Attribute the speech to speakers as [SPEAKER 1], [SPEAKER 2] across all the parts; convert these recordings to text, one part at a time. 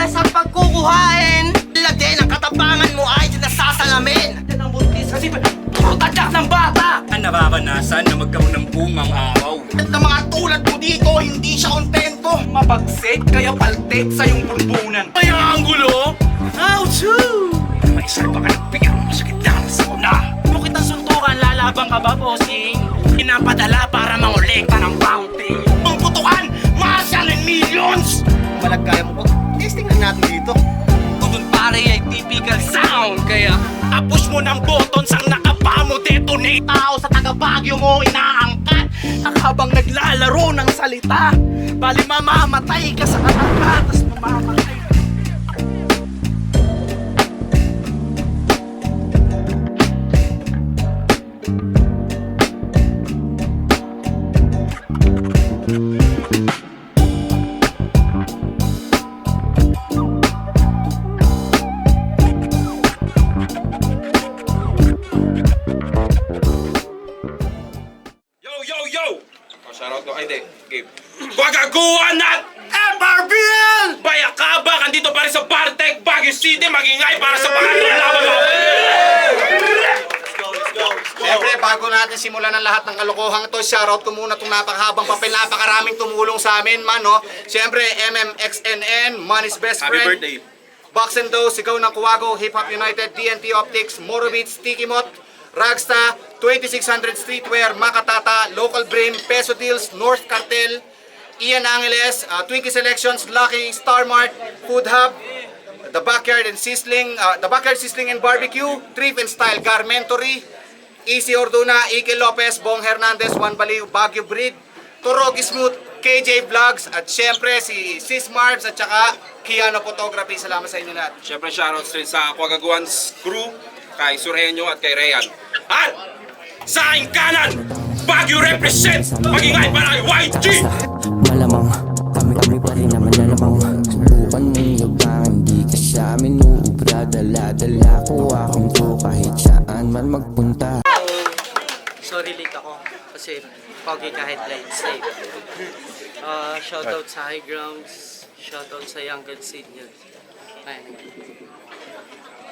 [SPEAKER 1] malas ang pagkukuhain. Lagay ng katapangan mo ay nasasalamin. Yan ang buntis kasi puro tadyak ng bata.
[SPEAKER 2] Ang nararanasan na magkaroon ng bumang araw.
[SPEAKER 1] At ng mga tulad mo dito, hindi siya kontento.
[SPEAKER 2] Mapagsik kaya paltek sa iyong pulbunan.
[SPEAKER 1] Kaya ang gulo. Ouchoo!
[SPEAKER 2] May salpa ka ng piyang masakit na sa una.
[SPEAKER 1] Kung kitang suntukan, lalabang ka ba, bossing? Pinapadala para mangolekta ng bounty. Ang putukan, martial and millions!
[SPEAKER 3] Malag kaya mo po. Testing lang natin dito.
[SPEAKER 1] Kung pare ay typical sound. Kaya apus mo ng button sang nakapamo detonate. Tao sa taga-Baguio mo inaangkat. Ang habang naglalaro ng salita. Bali mamamatay ka sa katangka. Tas mamamatay.
[SPEAKER 2] Yo! Oh, shoutout ko. Ay, hindi. Game. Pagaguan at
[SPEAKER 1] FRBL!
[SPEAKER 2] Bayakabak! Andito pa rin sa Bartek, Baguio City. Magingay para sa pangatlong laban mo.
[SPEAKER 3] Siyempre, bago natin simulan ang lahat ng kalokohang ito, shoutout ko muna itong napakahabang papel, napakaraming tumulong sa amin, man, no? Siyempre, MMXNN, Money's Best
[SPEAKER 2] Happy
[SPEAKER 3] Friend.
[SPEAKER 2] birthday.
[SPEAKER 3] Box and Dough, Sigaw ng Kuwago, Hip Hop United, TNT Optics, Morobeats, Tiki Mot, Ragsta, 2600 Streetwear, Makatata, Local Brain, Peso Deals, North Cartel, Ian Angeles, Twinkie Selections, Lucky, Star Mart, Food Hub, The Backyard Sizzling and Barbecue, Thrift and Style Garmentory, Easy Orduna, Ike Lopez, Bong Hernandez, Juan Baliw, Baguio Breed, Torogi Smooth, KJ Vlogs, at syempre si Sis Marbs at saka Kiano Photography. Salamat sa inyo lahat.
[SPEAKER 2] Siyempre, shoutouts rin sa Quagaguan's crew, kay Surhenyo at kay Rayan. At sa aking kanan, Baguio represents, magingay para kay YG!
[SPEAKER 4] Malamang kami pa rin naman lalamang subukan mong yabangan, di ka sa amin uubra. Dala-dala ko aking ko kahit saan man magpunta.
[SPEAKER 5] Sorry late ako kasi pogi ka headlights late. Shoutout sa High Grounds, shoutout sa Young God Senior. Ayan.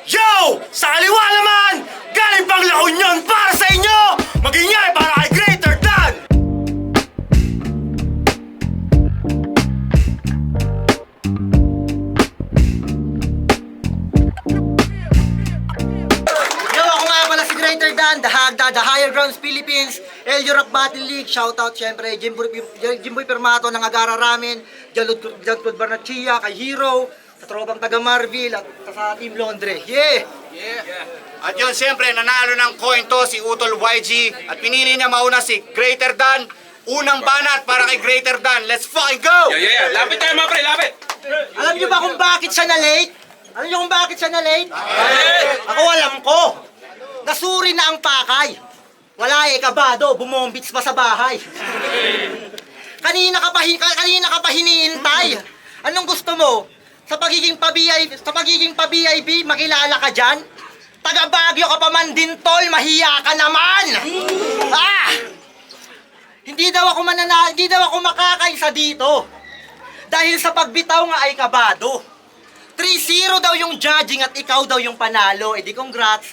[SPEAKER 1] Yo! Sa kaliwa naman! Galing pang La Union para sa inyo! Magingay para kay Greater Dan!
[SPEAKER 6] Yo, ako nga pala si Greater Dan, The Hagda, The Higher Grounds Philippines, El Europe Battle League, shoutout syempre, Jimboy Permato ng Agara Ramen, Jalud Barnachia, kay Hero, sa tropang taga Marville at sa Team Londre. Yeah!
[SPEAKER 3] At yun, siyempre, nanalo ng coin to si Utol YG at pinili niya mauna si Greater Dan. Unang banat para kay Greater Dan. Let's fucking go!
[SPEAKER 2] Yeah. Lapit tayo mga pre, lapit!
[SPEAKER 6] Alam niyo ba kung bakit siya na-late? Alam niyo kung bakit siya na-late? Ako alam ko. Nasuri na ang pakay. Wala kabado, bumombits pa sa bahay. Kanina ka pa hinihintay. Anong gusto mo? Sa pagiging pa-VIP, makilala ka dyan? Taga Baguio ka pa man din, tol, mahiya ka naman! Hindi daw ako makakaisa dito. Dahil sa pagbitaw nga ay kabado. 3-0 daw yung judging at ikaw daw yung panalo. Eh di congrats.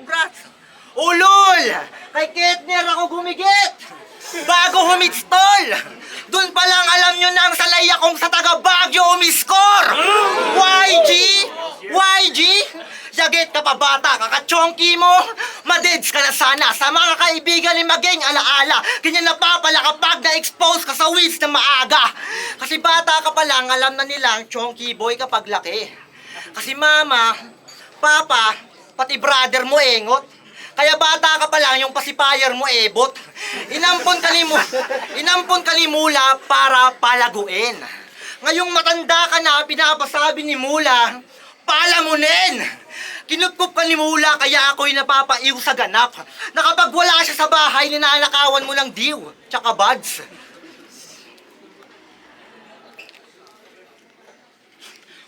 [SPEAKER 6] Congrats. Ulol! Kay Ketner ako gumigit! Bago humidstol! Doon pa lang alam nyo na ang salaya kong sa taga Baguio umiskor! YG? Yaget ka pa bata, kakachonky mo! Madeds ka na sana sa mga kaibigan ni Mageng alaala. Ganyan na pa pala kapag na-expose ka sa whiz na maaga. Kasi bata ka pa lang, alam na nilang chonky boy kapag laki. Kasi mama, papa, pati brother mo engot. Kaya bata ka pa lang, yung pacifier mo ebot. Inampon ka ni Mula para palaguin. Ngayong matanda ka na, pinapasabi ni Mula, palamunin! Kinupkup ka ni Mula, kaya ako'y napapaiw sa ganap. Na kapag wala siya sa bahay, ninanakawan mo ng diw, tsaka buds.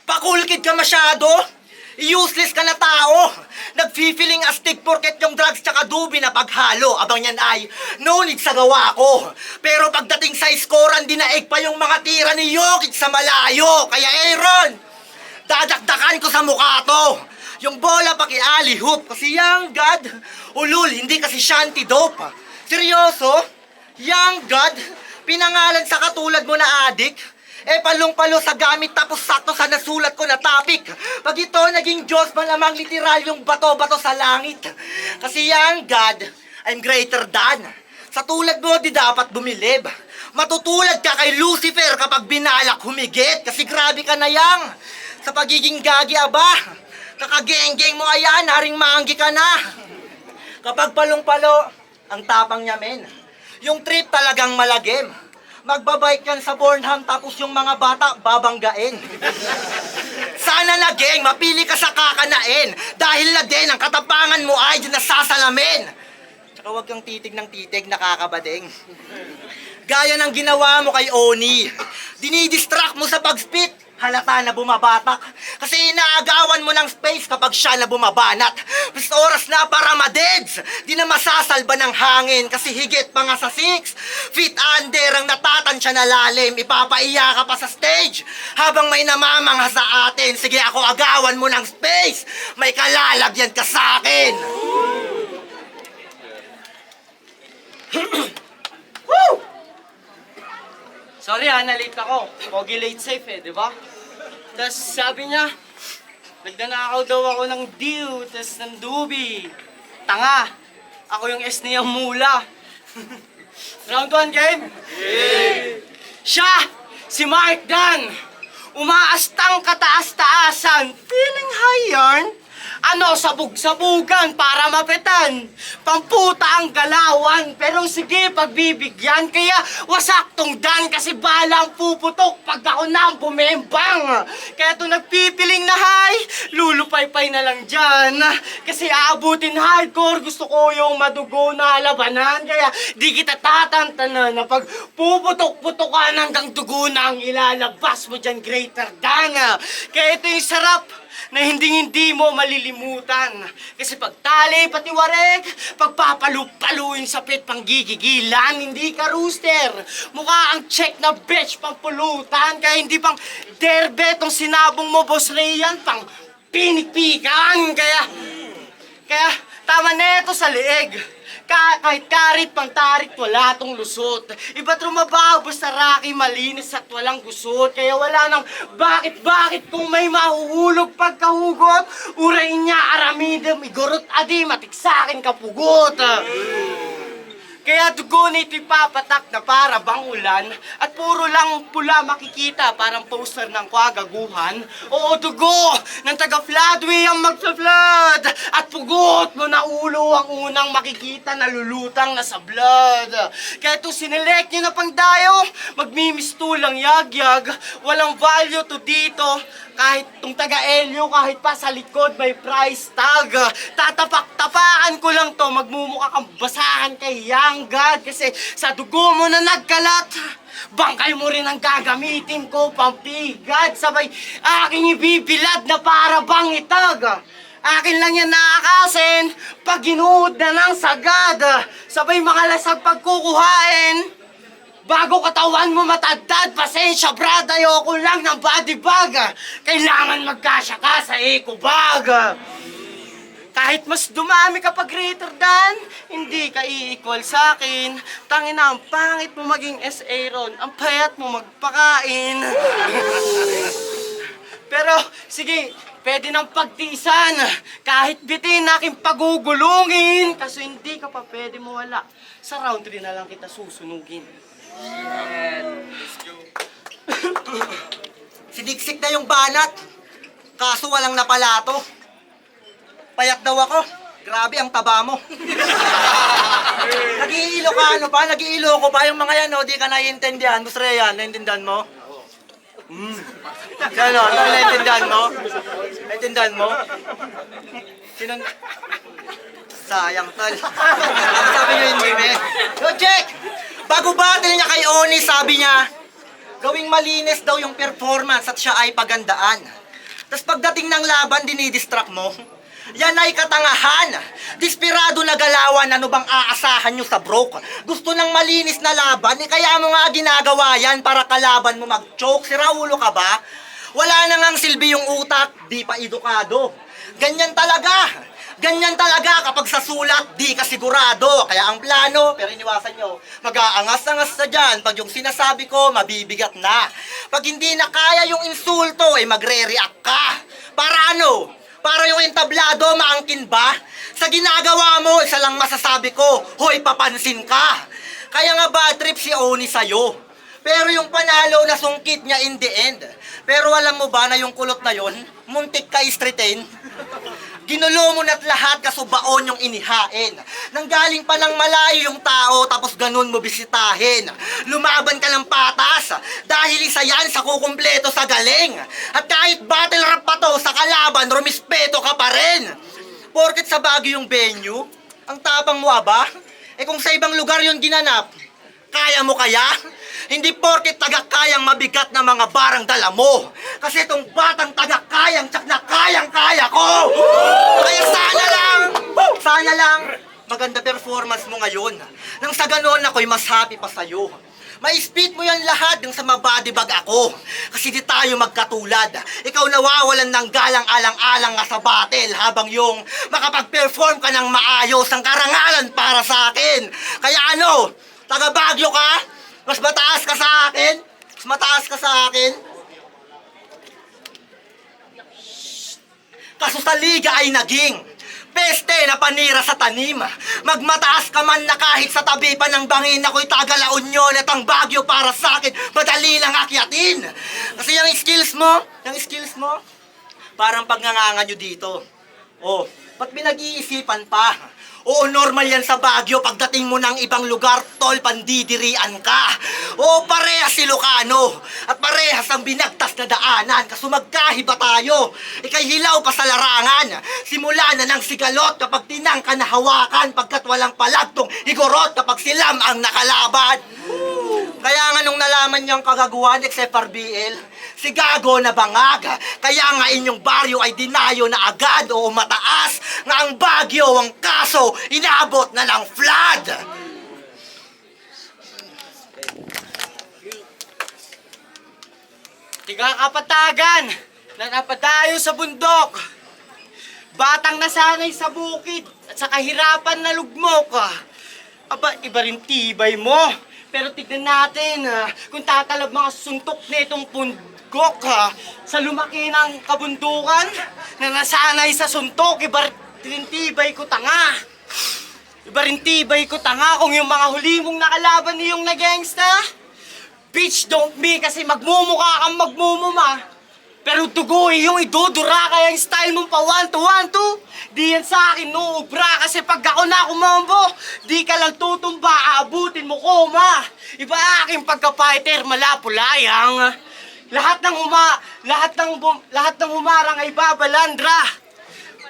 [SPEAKER 6] Pakulkid ka masyado? Useless ka na tao! Nag-feeling astig porket yung drugs tsaka dubi na paghalo. Abang yan ay, no need sa gawa ko. Pero pagdating sa scorean, dinaig pa yung mga tira ni Jokic sa malayo. Kaya Aaron, Tutukan ko sa mukha to! Yung bola paki-alley hoop kasi young god, ulul, hindi kasi shanty dope. Seryoso? Young god? Pinangalan sa katulad mo na adik? Palong-palo sa gamit tapos sakto sa nasulat ko na topic. Pag ito naging Diyos, malamang literal yung bato-bato sa langit. Kasi young god, I'm greater than. Sa tulad mo, di dapat bumilib. Matutulad ka kay Lucifer kapag binalak humigit. Kasi grabe ka na yang. Sa pagiging gagi aba. Kakageng-geng mo ayan, haring maanggi ka na. Kapag palong-palo, ang tapang niya men. Yung trip talagang malagim. Magbabike yan sa Bornham tapos yung mga bata babanggain. Sana na geng, mapili ka sa kakanain. Dahil na din, ang katapangan mo ay nasasalamin. Tsaka huwag kang titig ng titig, nakakabading. Gaya ng ginawa mo kay Oni. Dinidistract mo sa pag-spit. Halata na bumabatak. Kasi inaagawan mo ng space kapag siya na bumabanat. Mas oras na para madeds. Di na masasalba ng hangin. Kasi higit pa nga sa 6 feet under ang natatansya na lalim. Ipapaiya ka pa sa stage. Habang may namamangha sa atin. Sige ako, agawan mo ng space. May kalalagyan ka sa akin. Woo!
[SPEAKER 5] Sorry na-late ako. Pogi late safe di ba? Tapos sabi niya, nagdanakaw daw ako ng dew, tapos ng dubi. Tanga, ako yung S niyang mula. Round 1 game? Yeah. Siya, si Mark Dan, umaastang kataas-taasan, feeling high yarn. Ano, sabog-sabugan para mapitan. Pamputa ang galawan, pero sige pagbibigyan. Kaya wasaktong dan kasi balang puputok pag ako nang bumembang. Kaya to nagpipiling na high, lulupay-pay na lang dyan. Kasi aabutin hardcore, gusto ko yung madugo na labanan. Kaya di kita tatantanan na pag puputok-putokan hanggang dugo na ang ilalabas mo dyan greater than. Kaya ito yung sarap na hindi mo malilimutan. Kasi pag tali pati warek, pagpapalupaluin sa pit panggigigilan, hindi ka rooster. Mukha ang check na bitch pang pulutan, kaya hindi pang derbe tong sinabong mo, Boss Rayan, pang pinikpikan. Kaya tama na ito sa leeg. Kahit karit pang tarik, wala tong lusot. Iba't rumabaw, basta Rocky, malinis at walang gusot. Kaya wala nang bakit kung may mahuhulog pagkahugot. Urayin niya, aramidem, igorot adi, matik sa akin kapugot. Kaya dugo nito ipapatak na para bang ulan. At puro lang pula makikita, parang poster ng kwagaguhan. Oo, dugo ng taga-Floodway ang magpa-flood. At pugot mo na ulo ang unang makikita na lulutang na sa blood. Kaya ito sinelect nyo na pang dayo, magmimistulang yagyag. Walang value to dito. Kahit tong taga-Elyo, kahit pa sa likod may price tag. Tatapak-tapakan ko lang to, magmumukha kang basahan kay Young God. Kasi sa dugo mo na nagkalat, bangkay mo rin ang gagamitin ko, pampigad. Sabay aking ibibilad na para bang itag. Akin lang yan naakasin, pag ginuhod na ng sagad. Sabay mga lasag pagkukuhain. Bago katawan mo matadad, pasensya brad, ayoko lang ng body bag. Kailangan magkasya ka sa eco bag. Kahit mas dumami ka pa greater than, hindi ka i-equal sa akin. Tangina, ang pangit mo maging SA ron, ang payat mo magpakain. Pero, sige, pwede nang pagtiisan. Kahit bitin aking pagugulungin. Kaso hindi ka pa pwede mawala. Sa round 3 na lang kita susunugin.
[SPEAKER 6] Siniksik na yung banat. Kaso walang napalato. Payat daw ako. Grabe ang taba mo. Nag-iilokano pa, nag-iiloko pa yung mga yan, no? Di ka naiintindihan. Boss Rayan, naiintindihan mo? Ano, naiintindihan mo? Naiintindihan mo? Sino? Sayang tal. Sabi niyo hindi, me. Yo, check! Bago battle niya kay Oni, sabi niya, gawing malinis daw yung performance at siya ay pagandaan. Tapos pagdating ng laban, dinidistract mo. Yan ay katangahan. Desperado na galawan, ano bang aasahan nyo sa broke? Gusto ng malinis na laban, kaya mo nga ginagawa yan para kalaban mo mag-choke. Sira ulo ka ba? Wala na ngang silbi yung utak, sulat, di pa edukado. Ganyan talaga. Ganyan talaga kapag sa sulat, di ka sigurado. Kaya ang plano, pero iniwasan nyo, mag-aangas-angas na dyan. Pag yung sinasabi ko, mabibigat na. Pag hindi na kaya yung insulto, ay magre-react ka. Para ano? Para yung entablado, maangkin ba? Sa ginagawa mo, isa lang masasabi ko, hoy, papansin ka. Kaya nga bad trip si Oni sa'yo. Pero yung panalo na sungkit niya in the end. Pero alam mo ba na yung kulot na yon, muntik ka istritin? Ginulo mo na't lahat kasubaon yung inihain. Nanggaling pa ng malayo yung tao tapos ganun mo bisitahin. Lumaban ka ng patas dahil isa yan sa kukumpleto sa galing. At kahit battle rap pa to sa kalaban, rumispeto ka pa rin. Porket sa Baguio yung venue, ang tapang mo ba? Eh kung sa ibang lugar yung ginanap, kaya mo kaya? Hindi porket tagakayang mabigat na mga barang dala mo. Kasi itong batang tagakayang tsak na kayang-kaya ko. Kaya sana lang, maganda performance mo ngayon. Nang sa ganon ako'y mas happy pa sa'yo. Ma-speed mo yan lahat ng sa mabadibag ako. Kasi di tayo magkatulad. Ikaw nawawalan ng galang-alang-alang nga sa battle habang yung makapag-perform ka ng maayos ang karangalan para sa akin. Kaya ano, taga Baguio ka? Mas mataas ka sa akin? Mas mataas ka sa akin? Kaso sa liga ay naging peste na panira sa tanim. Magmataas ka man na kahit sa tabi pa ng bangin ako'y taga La Union at ang Baguio para sa akin madali lang akyatin. Kasi yung skills mo, parang pagngangangan nyo dito. Oh, ba't pinag-iisipan pa? Oo, normal yan sa Baguio. Pagdating mo ng ibang lugar, tol, pandidirian ka. Oo, parehas si Ilocano. At parehas ang binagtas na daanan. Kaso magkahiba tayo. Ika'y hilaw pa sa larangan. Simula na ng sigalot kapag tinang ka na hawakan. Pagkat walang palagtong higorot kapag silam ang nakalaban. Kaya nga nung nalaman niyang kagaguhan, XFRBL, si Gago na bangag. Kaya nga inyong baryo ay dinayo na agad o mataas nga ang Baguio ang kaso inaabot na ng flood.
[SPEAKER 5] Tiga kapatagan na napadayo sa bundok. Batang nasanay sa bukid at sa kahirapan na lugmok. Aba, iba rin tibay mo. Pero tignan natin kung tatalab mga suntok nitong punggok sa lumaki ng kabundukan na nasanay sa suntok, iba rin tibay ko tanga. Iba rin tibay ko tanga kung yung mga huli mong nakalaban niyong na gangsta. Bitch, don't be kasi magmumukha kang magmumuma. Pero dugo yung idudura kaya yung style mong pa 1-2-1-2. Di yan sa akin nuubra kasi pag ako na kumombo, di ka lang tutumba, aabutin mo koma. Iba aking pagka-fighter, malapulayang. Lahat ng humarang ay babalandra.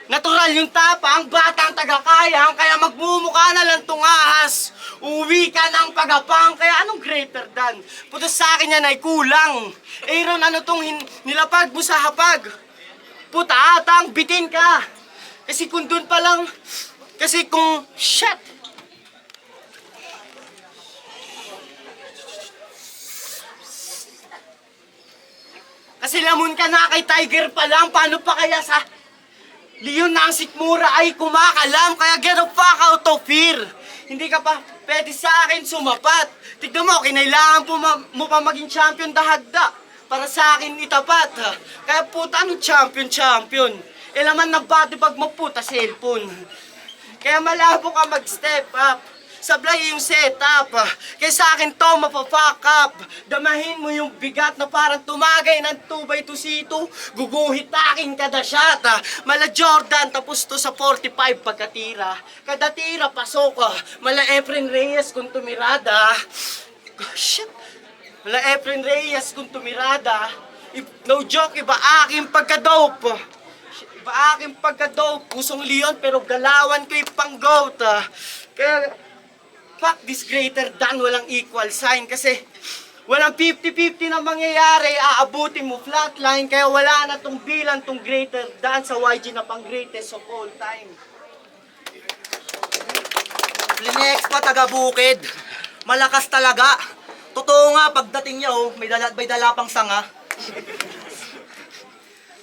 [SPEAKER 5] Natural yung tapang, batang tagakayang, kaya magmumukha na lang tong ahas. Uwi ka ng pagapang, kaya anong greater than? Puto sa akin yan ay kulang. Aaron, ano tong nilapag mo sa hapag? Puta atang, bitin ka. Kasi kung dun pa lang, shit. Kasi lamon ka na kay Tiger pa lang, paano pa kaya sa Leon na ang sikmura ay kumakalam, kaya get the fuck out of here. Hindi ka pa pwede sa akin sumapat. Tignan mo, kinailangan mo pa maging champion dahagda para sa akin itapat. Kaya puta, anong champion? Eh naman nagbatibag mo puta cellphone. Kaya malabo ka mag-step up. Sablay yung setup. Kaya sa akin to, mapafuck up. Damahin mo yung bigat na parang tumagay ng 2x2 sito. Guguhit aking kada shot. Mala Jordan, tapos to sa 45 pagkatira. Kada tira, pasok. Mala Efren Reyes kung tumirada. Shit. Mala Efren Reyes kung tumirada. No joke, iba aking pagka-dope. Iba aking pagka-dope. Pusong Leon pero galawan ko yung pang-goat. Kaya fuck this greater than, walang equal sign kasi walang 50-50 na mangyayari, aabutin mo flatline, kaya wala na tong bilang tong greater than sa YG na pang greatest of all time.
[SPEAKER 6] Linex pa taga bukid, malakas talaga. Totoo nga pagdating niya may dala pang sanga.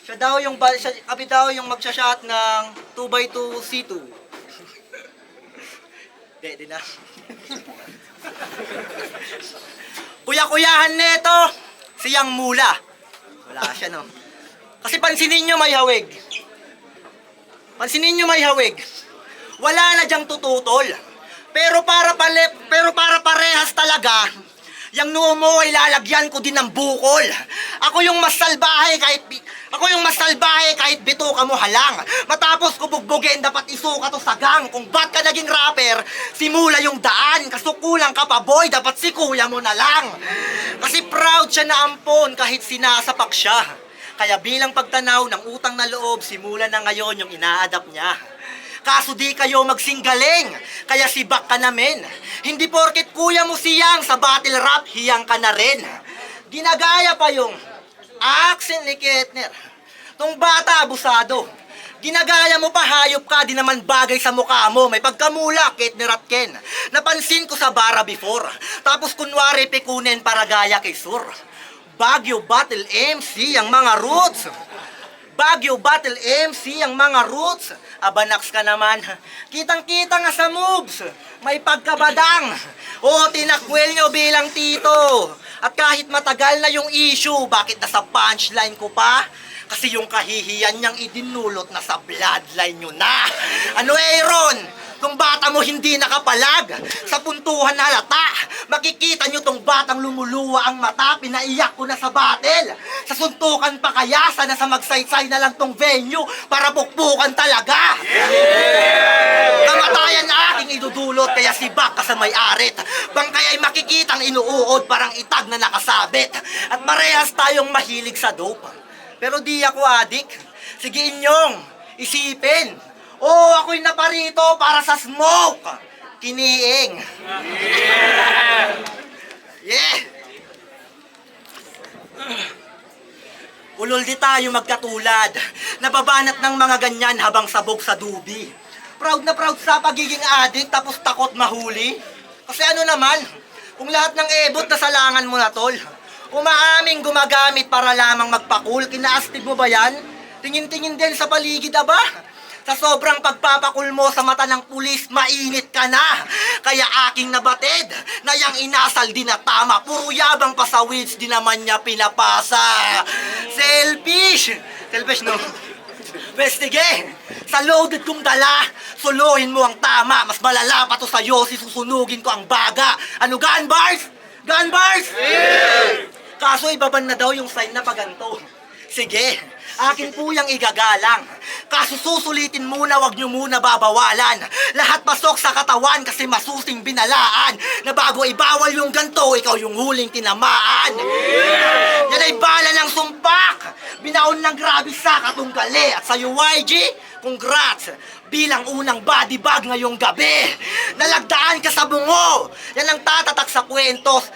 [SPEAKER 6] Kami daw yung magsha-shot ng 2x2 C2. Di na. Kuya-kuyahan neto, siyang mula. Wala siya, no? Kasi pansinin nyo may hawig. Wala na diyang tututol. Pero para parehas talaga, yung noo mo ay lalagyan ko din ng bukol. Ako yung mas salbahe kahit bituka mo halang. Matapos ko bugbugin, dapat isuka to sa gang. Kung ba't ka naging rapper, simula yung daan. Kasukulang ka pa boy, dapat si kuya mo na lang. Kasi proud siya na ampon kahit sinasapak siya. Kaya bilang pagtanaw ng utang na loob, simula na ngayon yung ina-adapt niya. Kaso di kayo magsinggaling, kaya sibak ka namin. Hindi porket kuya mo siyang sa battle rap, hiyang ka na rin. Ginagaya pa yung accent ni Ketner. Tong bata abusado. Ginagaya mo pa, hayop ka, di naman bagay sa mukha mo. May pagkamula, Ketner at Ken. Napansin ko sa bara before. Tapos kunwari pikunin para gaya kay Sur. Baguio Battle MC ang mga roots. Abanax ka naman. Kitang-kita nga sa moves. May pagkabadang. O, tinakwil nyo bilang tito. At kahit matagal na yung issue, bakit nasa punchline ko pa? Kasi yung kahihiyan niyang idinulot na sa bloodline nyo na. Ano Aaron? Kung bata mo hindi nakapalag, sa puntuhan halata, makikita nyo tong batang lumuluwa ang mata, pinaiyak ko na sa battle. Sa suntukan pa kaya, sana sa magsaysay na lang tong venue para bukbukan talaga. Kamatayan na aking idudulot, kaya sibak ka sa may arit. Bangkay ay makikitang inuuod, parang itag na nakasabit. At parehas tayong mahilig sa dope. Pero di ako adik. Sige inyong isipin. Ako'y naparito para sa smoke. Kiniing. Yeah. Ulol di tayo magkatulad. Nababanat ng mga ganyan habang sabog sa dubi. Proud na proud sa pagiging addict tapos takot mahuli. Kasi ano naman, kung lahat ng ebot na salangan mo na tol, umaaming gumagamit para lamang magpakul, kinaastig mo ba yan? Tingin-tingin din sa paligid aba. Sa sobrang pagpapakul mo sa mata ng pulis, mainit ka na. Kaya aking nabatid na yang inasal din na tama. Puro yabang pa sa weeds, di naman niya pinapasa. Selfish! Selfish, no? Bestige! Sa loaded kong dala, suluhin mo ang tama. Mas malala pa to sa'yo, susunugin ko ang baga. Ano, gun bars? Gun bars? Yeah! Kaso ibaban na daw yung sign na paganto. Sige, akin po yung igagalang. Kaso susulitin muna, wag nyo muna babawalan. Lahat pasok sa katawan kasi masusing binalaan. Na bago ibawal yung ganto, ikaw yung huling tinamaan. Yan ay bala ng sumpak. Binaon ng grabe sa katunggali. At sa YG, congrats. Bilang unang body bag ngayong gabi. Nalagdaan ka sa bungo. Yan ang tatatak sa kwentos.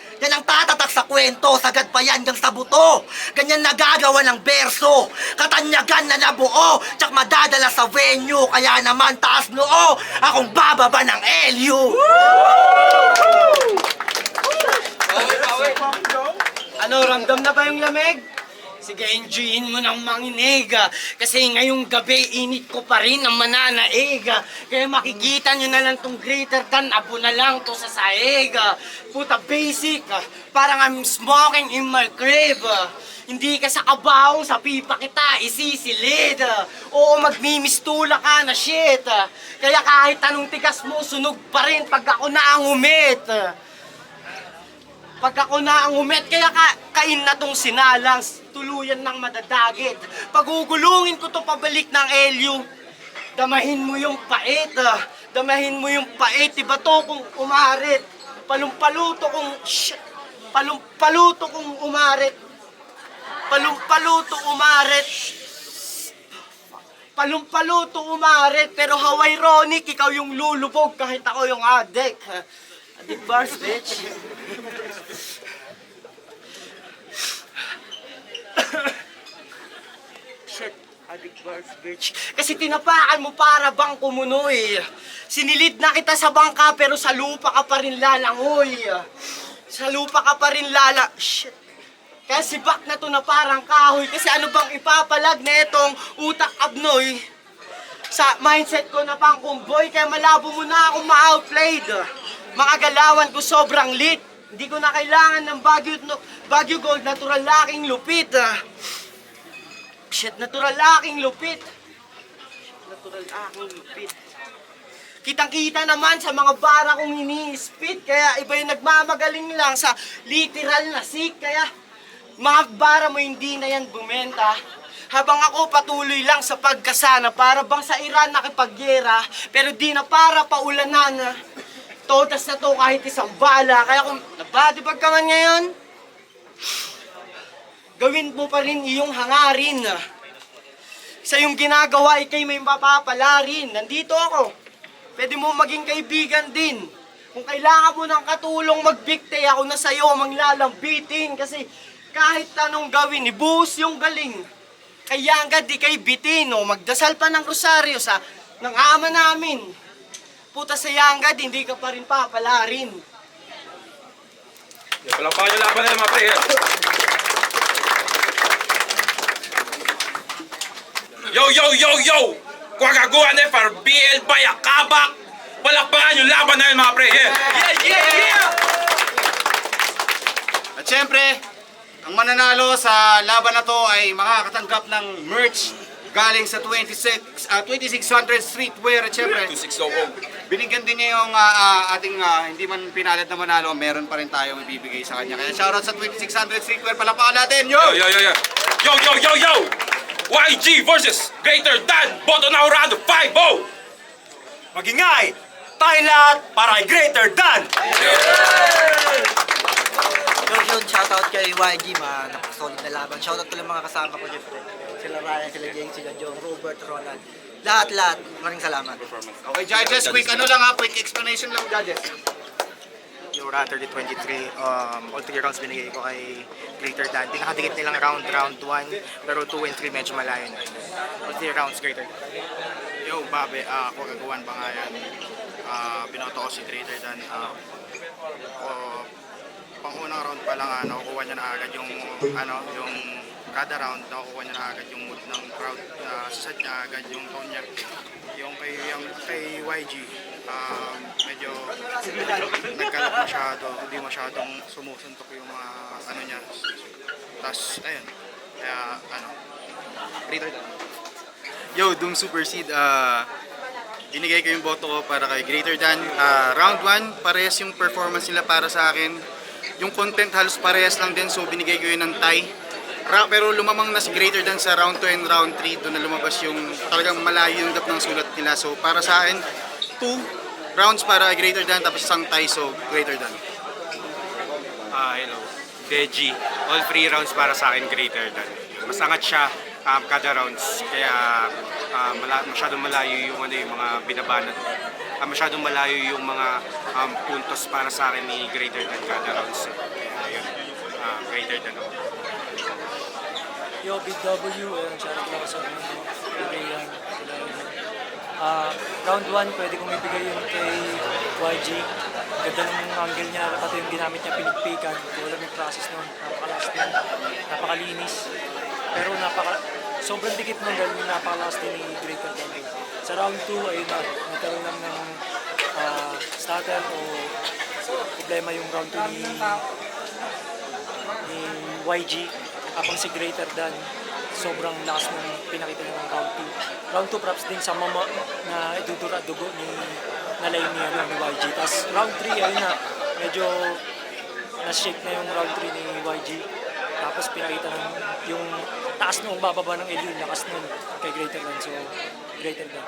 [SPEAKER 6] Sagad pa yan hanggang sa buto. Ganyan nagagawa ng berso. Katanyagan na nabuo. Tsak madadala sa venue. Kaya naman taas noo. Akong bababa ng LU.
[SPEAKER 5] Ano, ramdam na ba yung lamig? Sige, enjoyin mo ng manginig. Kasi ngayong gabi, init ko pa rin ang mananaig. Kaya makikita nyo na lang tong greater than abo na lang to sa saig. Puta basic, parang I'm smoking in my crib. Hindi ka sa kabaong, sa pipa kita isisilid. Oo, magmimistula ka na shit. Kaya kahit anong tigas mo, sunog pa rin pag ako na ang umit. Kaya kain na tong sinalang, tuluyan ng madadagit. Pagugulungin ko to pabalik ng LU, damahin mo yung pait. Iba to kung umarit. Palumpaluto kung umarit. Palumpaluto umarit. Pero how ironic, ikaw yung lulubog kahit ako yung addict. Addict bars, bitch. Shit, addict bars, bitch. Kasi tinapakan mo para bang kumunoy. Sinilid na kita sa bangka pero sa lupa ka pa rin lalangoy. Shit. Kaya si Bak na to na parang kahoy. Kasi ano bang ipapalag na itong utak abnoy sa mindset ko na pang kumboy. Kaya malabo mo na akong ma-outplayed. Mga galawan ko sobrang lit. Hindi ko na kailangan ng Baguio Gold, natural laking lupit. Shit, natural laking lupit. Natural laking lupit. Kitang-kita naman sa mga bara kong ini-spit. Kaya iba yung nagmamagaling lang sa literal na sick. Kaya mga bara mo hindi na yan bumenta. Habang ako patuloy lang sa pagkasana. Para bang sa Iran nakipagyera. Pero di na para paulanan. Todas na to kahit isang bala. Kaya kung nabadibag ka man ngayon, gawin mo pa rin iyong hangarin. Sa iyong ginagawa, ikay may mapapala rin. Nandito ako. Pwede mo maging kaibigan din. Kung kailangan mo ng katulong magbigte, ako na sa'yo manglalambitin. Kasi kahit anong gawin, ibuhos yung galing. Kaya agad di kay bitin, o magdasal pa ng rosaryo sa ng ama namin. Puta sa Yangad, hindi ka pa rin papalarin.
[SPEAKER 2] Palakpakan yung laban na yun mga pre. Yo, yo, yo, yo! Kwagaguan FRBL Bayakabak! Palakpakan yung laban na yun mga pre. Yeah, yeah!
[SPEAKER 3] At syempre, ang mananalo sa laban na to ay makakatanggap ng merch galing sa 2600 Streetwear. At syempre,
[SPEAKER 2] 2600.
[SPEAKER 3] binigyan din niya yung ating hindi man pinalad na manalo, meron pa rin tayong ibibigay sa kanya. Kaya shoutout sa 2600 Streetwear, palapakan natin! Yo!
[SPEAKER 2] Yo, yo, yo, yo! Yo, yo, yo, yo! YG versus Greater Dan! Boto na round of 5-0!
[SPEAKER 1] Magingay! Tayo lahat para kay Greater Dan!
[SPEAKER 6] Yun, shoutout kay YG, napakasolid na laban. Shoutout ko lang mga kasama ko dito. Sila Ryan, sila Jane, sila John, Robert, Ronald. Lahat. Maraming salamat.
[SPEAKER 3] Okay, judges, quick explanation lang, judges.
[SPEAKER 7] Yung round 30-23, all 3 rounds binigay ko kay Greater Dan. Pinakadikit nilang round 1, pero 2 and 3 medyo malayo na. All 3 rounds Greater Dan.
[SPEAKER 8] Yo, Babe, ako gagawan pa nga yan. Binoto ko si Greater Dan. Pang-unang round pa lang, nakukuha niya na agad yung kada round, nakukuha niya na agad yung mood ng crowd. Set niya agad yung tone niya. Yung kay YG, medyo nagkalat masyado, hindi masyadong sumusuntok yung mga niya. Tapos, ayun, kaya Greater Dan.
[SPEAKER 7] Yo, Doom Super Seed, binigay ko yung boto ko para kay Greater Dan. Round 1, parehas yung performance nila para sa akin. Yung content halos parehas lang din, so binigay ko yun ng tie. Pero lumamang na si Greater Dan sa round 2 and round 3, doon na lumabas yung talagang malayo yung gap ng sulat nila. So para sa akin, 2 rounds para Greater Dan, tapos isang tie, so Greater Dan.
[SPEAKER 9] Hello, Deji. All 3 rounds para sa akin Greater Dan. Mas angat siya kada rounds, kaya masyadong malayo yung yung mga binabanat. Masyadong malayo yung mga puntos para sa akin ni Greater Dan kada rounds. Kaya yun, Greater Dan ako.
[SPEAKER 10] Yo, Big W, shoutout lang sa mga Korean. Round 1, pwede kong ibigay yun kay YG. Ganda ng angle niya, pati yung ginamit niya, pinigpikan. Wala yung process nun, napakalas din, napakalinis. Pero sobrang dikit ng ganun, napakalas din ni Greater Dan. Sa round 2, ayun na, nagkaroon lang ng stutter o problema yung round 2 ni YG. Habang si Greater Dan, sobrang lakas ng pinakita niya ng round 2. Round 2 props din sa mama na idudura-dugo na line ni YG. Tapos round 3, ayun na, medyo na-shake na yung round 3 ni YG. Tapos pinakita ng yung taas nung bababa ng Elio, lakas nun kay Greater Dan. So, Greater Dan.